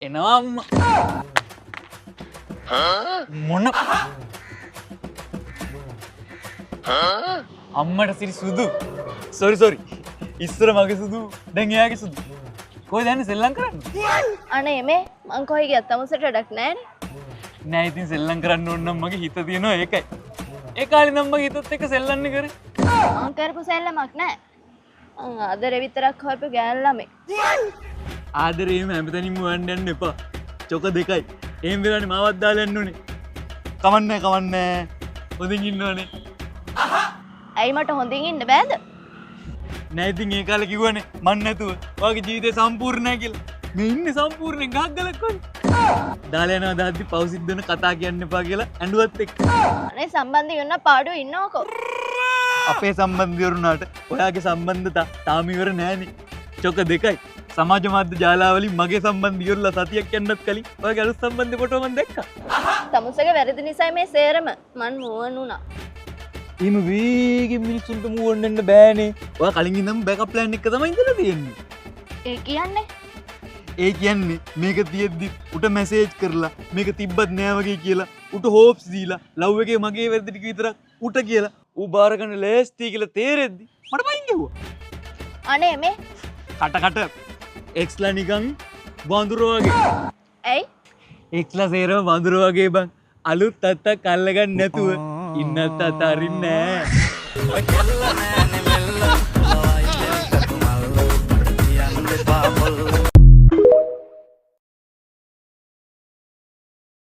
එනවා අම්මා. මොන අම්මට සිරි සුදු. සෝරි. ඉස්සර මගේ සුදු. දැන් එයාගේ සුදු. කොහෙද යන්නේ සෙල්ලම් කරන්න? අනේ මේ මං කොහේ ගියත් තමුසට වැඩක් නැහැනේ. නෑ ඉතින් සෙල්ලම් කරන්න ඕන නම් මගේ හිත තියෙනවා ඒකයි. ඒ කාලේ නම් මගේ හිතත් එක්ක සෙල්ලම්නේ කරේ. මං කරපු සෙල්ලමක් නැහැ. මං ආදරේ විතරක් හොයපු ගෑනු ළමයි. ආදරේම හැමතැනින්ම හොයන්න යන්න එපා. චොක දෙකයි. එහෙම වෙලානේ මාවත් දාලා යන්න ඕනේ. කවන්නේ. හොඳින් ඉන්නවනේ. ඇයි මට හොඳින් ඉන්න බෑද? නෑ ඉතින් ඒ කාලේ කිව්වනේ මන් නැතුව ඔයාගේ ජීවිතේ සම්පූර්ණ නැහැ කියලා. මේ ඉන්නේ සම්පූර්ණයෙන් ගහක් ගලක් වගේ. දාලා යනවා දාද්දි පෞසිද්දන කතා කියන්න එපා කියලා ඇඬුවත් එක්ක. අනේ සම්බන්ධය වෙන පාඩුව ඉන්නවකෝ. අපේ සම්බන්ධය වුණාට ඔයාගේ සම්බන්ධතා තාම ඉවර නෑනේ. චොක දෙකයි. සමාජ මාධ්‍ය ජාලාවලින් මගේ සම්බන්ධය ඉවරලා සතියක් යන්නත් කලින් ඔයාගේ අලුත් සම්බන්ධ ෆොටෝ මම දැක්කා. තමුසගේ වැරදි නිසා මේ සේරම මන් මුවන් වුණා. එහෙම වේගෙන් මිනිස්සුන්ට මූව් වෙන්න බෑනේ. ඔයා කලින් ඉඳන් බෑකප් ප්ලෑන් එක තමයි ඉඳලා තියෙන්නේ. ඒ කියන්නේ ඒ කියන්නේ මේක තියෙද්දි උට මැසේජ් කරලා මේක තිබ්බත් නෑ වගේ කියලා උට හෝප්ස් දීලා ලව් එකේ මගේ වැරදි ටික විතරක් උට කියලා ඌ බාර ගන්න ලෑස්ති කියලා තේරෙද්දි මට පයින් ගැහුවා. අනේ මේ කට එක්ස්ලා නිකන් වඳුරෝ වගේ. ඇයි? එක්ස්ලා සේරම වඳුරෝ වගේ බං. අලුත් අත්තක් අල්ලගන්න නැතුව ඉන්නත් අතාරින්නේ නෑ.